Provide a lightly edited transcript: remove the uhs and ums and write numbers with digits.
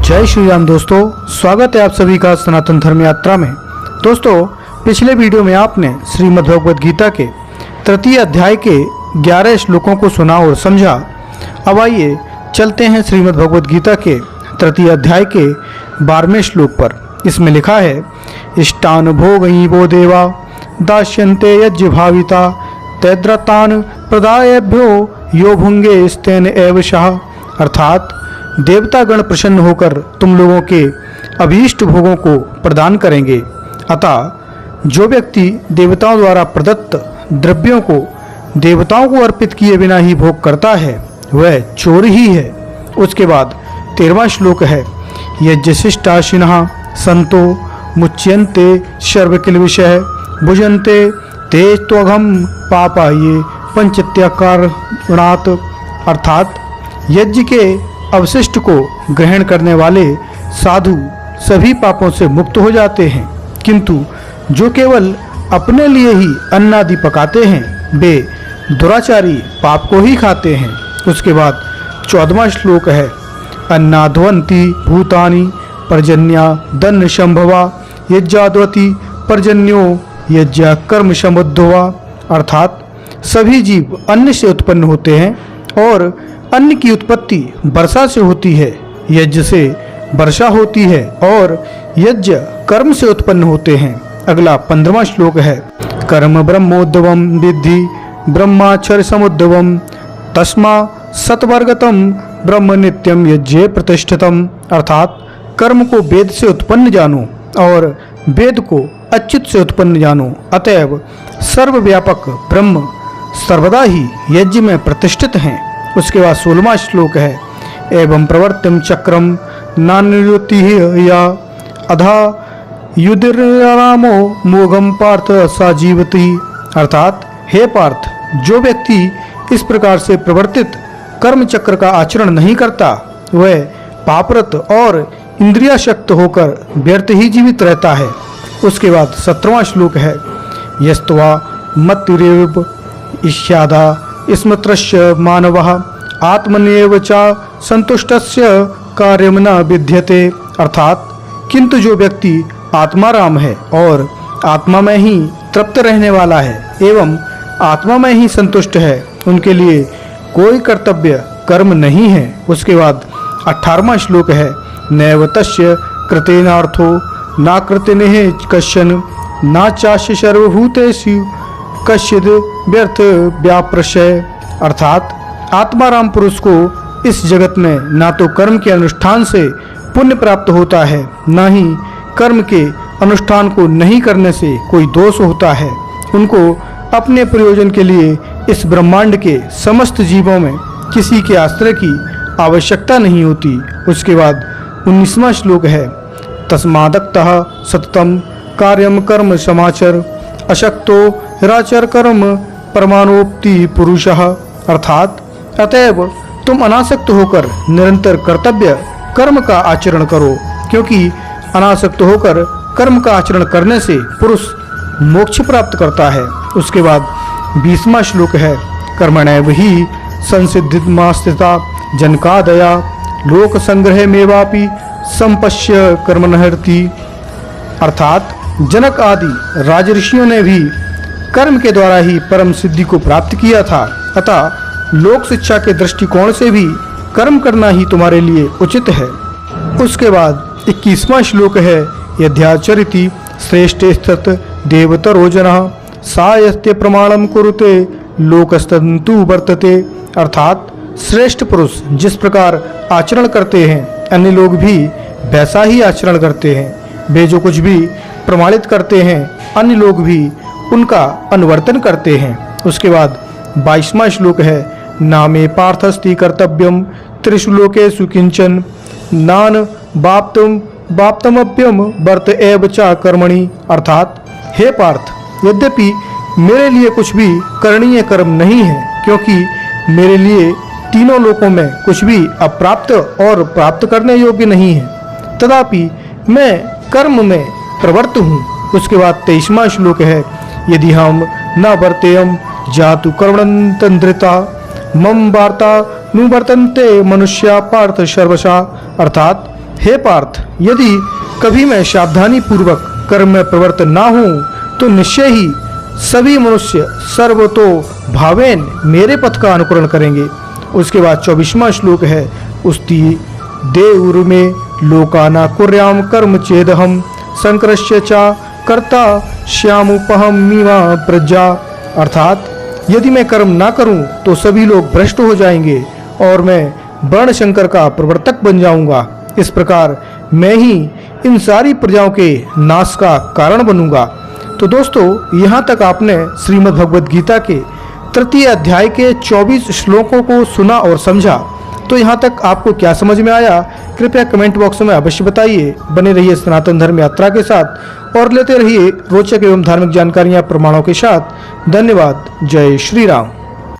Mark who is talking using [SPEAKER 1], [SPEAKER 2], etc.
[SPEAKER 1] जय श्री राम दोस्तों, स्वागत है आप सभी का सनातन धर्म यात्रा में। दोस्तों, पिछले वीडियो में आपने श्रीमद् भगवद गीता के तृतीय अध्याय के 11 श्लोकों को सुना और समझा। अब आइए चलते हैं श्रीमद् भगवद गीता के तृतीय अध्याय के 12वें श्लोक पर। इसमें लिखा है, इष्टान भोगई वो देवा दास्यन्ते यज्ञ भाविता तैद्रतान प्रदायभ्यो यो भुंगे स्तेन एवशः। अर्थात देवतागण प्रसन्न होकर तुम लोगों के अभीष्ट भोगों को प्रदान करेंगे। अतः जो व्यक्ति देवताओं द्वारा प्रदत्त द्रव्यों को देवताओं को अर्पित किए बिना ही भोग करता है वह चोर ही है। उसके बाद 13वां श्लोक है, यज्ञशिष्टाशिनः संतो मुच्यन्ते सर्वकिल विषय भुजन्ते ते त्वघम पापाये पंचत्याकारणात्। अर्थात यज्ञ के अवशिष्ट को ग्रहण करने वाले साधु सभी पापों से मुक्त हो जाते हैं, किंतु जो केवल अपने लिए ही अन्न आदि पकाते हैं वे दुराचारी पाप को ही खाते हैं। उसके बाद 14वां श्लोक है, अन्नाध्वंति भूतानि पर्जन्या दन्न संभवा यज्ञाद्वति पर्जन्यो यज्ञ कर्म समुद्भवा। अर्थात सभी जीव अन्न से उत्पन्न होते हैं और अन्न की उत्पत्ति वर्षा से होती है, यज्ञ से वर्षा होती है और यज्ञ कर्म से उत्पन्न होते हैं। अगला 15वां श्लोक है, कर्म ब्रह्मोद्भवम विद्धि ब्रह्माक्षर समुद्भवम तस्मा सत्वर्गतम ब्रह्म नित्यम यज्ञे प्रतिष्ठितम। अर्थात कर्म को वेद से उत्पन्न जानो और वेद को अच्युत से उत्पन्न जानो, अतएव सर्वव्यापक ब्रह्म सर्वदा ही यज्ञ में प्रतिष्ठित हैं। उसके बाद 16वां श्लोक है, एवं प्रवर्तम चक्रम नान्युति या अधा युधिरामो मोघम पार्थ सा जीवति। अर्थात हे पार्थ, जो व्यक्ति इस प्रकार से प्रवर्तित कर्म चक्र का आचरण नहीं करता वह पापरत और इंद्रियाशक्त होकर व्यर्थ ही जीवित रहता है। उसके बाद 17वां श्लोक है, यस्त्वा मत्तिरेव इष्यादा स्मृत्रस्य मानवः आत्मन्येव च संतुष्टस्य कार्यं न विद्यते। अर्थात किंतु जो व्यक्ति आत्माराम है और आत्मा में ही तृप्त रहने वाला है एवं आत्मा में ही संतुष्ट है उनके लिए कोई कर्तव्य कर्म नहीं है। उसके बाद 18वां श्लोक है, नैव तस्य कृतेनार्थो न कृतिनेह कश्चन न चास्य सर्वभूतेषु कश्चिद् व्यर्थ व्याप्रशय। अर्थात आत्माराम पुरुष को इस जगत में ना तो कर्म के अनुष्ठान से पुण्य प्राप्त होता है न ही कर्म के अनुष्ठान को नहीं करने से कोई दोष होता है। उनको अपने प्रयोजन के लिए इस ब्रह्मांड के समस्त जीवों में किसी के आश्रय की आवश्यकता नहीं होती। उसके बाद 19वां श्लोक है, तस्मादक्तः सततम कार्यम कर्म समाचर अशक्तो राचर कर्म परमाणोक्ति पुरुषः। अर्थात अतएव तुम अनासक्त होकर निरंतर कर्तव्य कर्म का आचरण करो, क्योंकि अनासक्त होकर कर्म का आचरण करने से पुरुष मोक्ष प्राप्त करता है। उसके बाद 20वां श्लोक है, कर्मणैव ही संसिद्धिमास्थिता जनकादया लोक संग्रह मेवापि संपश्य कर्मणहर्ति। अर्थात जनक आदि राजऋषियों ने भी कर्म के द्वारा ही परम सिद्धि को प्राप्त किया था, अतः लोक शिक्षा के दृष्टिकोण से भी कर्म करना ही तुम्हारे लिए उचित है। उसके बाद 21वां श्लोक है, यद्याचरिति श्रेष्ठे स्थित देवतरो जनः सायस्ते प्रमाणम कुरुते लोकस्तंतु वर्तते। अर्थात श्रेष्ठ पुरुष जिस प्रकार आचरण करते हैं अन्य लोग भी वैसा ही आचरण करते हैं। वे जो कुछ भी प्रमाणित करते हैं अन्य लोग भी उनका अनुवर्तन करते हैं। उसके बाद 22वां श्लोक है, नामे पार्थस्ति कर्तव्यम त्रिषु लोकेषु किंचन नान बाप्तमप्यम वर्त एव च कर्मणि। अर्थात हे पार्थ, यद्यपि मेरे लिए कुछ भी करणीय कर्म नहीं है, क्योंकि मेरे लिए तीनों लोकों में कुछ भी अप्राप्त और प्राप्त करने योग्य नहीं है, तथापि मैं कर्म में प्रवृत्त हूँ। उसके बाद 23वां श्लोक है, यदि हम न वर्तेयम जातु कर्मणतंद्रिता मम वार्ता नुवर्तन्ते मनुष्या पार्थ सर्वशा। अर्थात हे पार्थ, यदि कभी मैं सावधानी पूर्वक कर्म में प्रवृत्त ना हूँ तो निश्चय ही सभी मनुष्य सर्वतो भावेन मेरे पथ का अनुकरण करेंगे। उसके बाद 24वां श्लोक है, उस्ति देउर में लोकाना कुर्याम कर्म चेदहम संकरस्य चा कर्ता श्यामुपहम मीमा प्रज्ञा। अर्थात यदि मैं कर्म ना करूं तो सभी लोग भ्रष्ट हो जाएंगे और मैं वर्ण शंकर का प्रवर्तक बन जाऊंगा। इस प्रकार मैं ही इन सारी प्रजाओं के नाश का कारण बनूंगा। तो दोस्तों, यहाँ तक आपने श्रीमद् भगवद गीता के तृतीय अध्याय के 24 श्लोकों को सुना और समझा। तो यहाँ तक आपको क्या समझ में आया, कृपया कमेंट बॉक्स में अवश्य बताइए। बने रहिए सनातन धर्म यात्रा के साथ और लेते रहिए रोचक एवं धार्मिक जानकारियाँ प्रमाणों के साथ। धन्यवाद। जय श्री राम।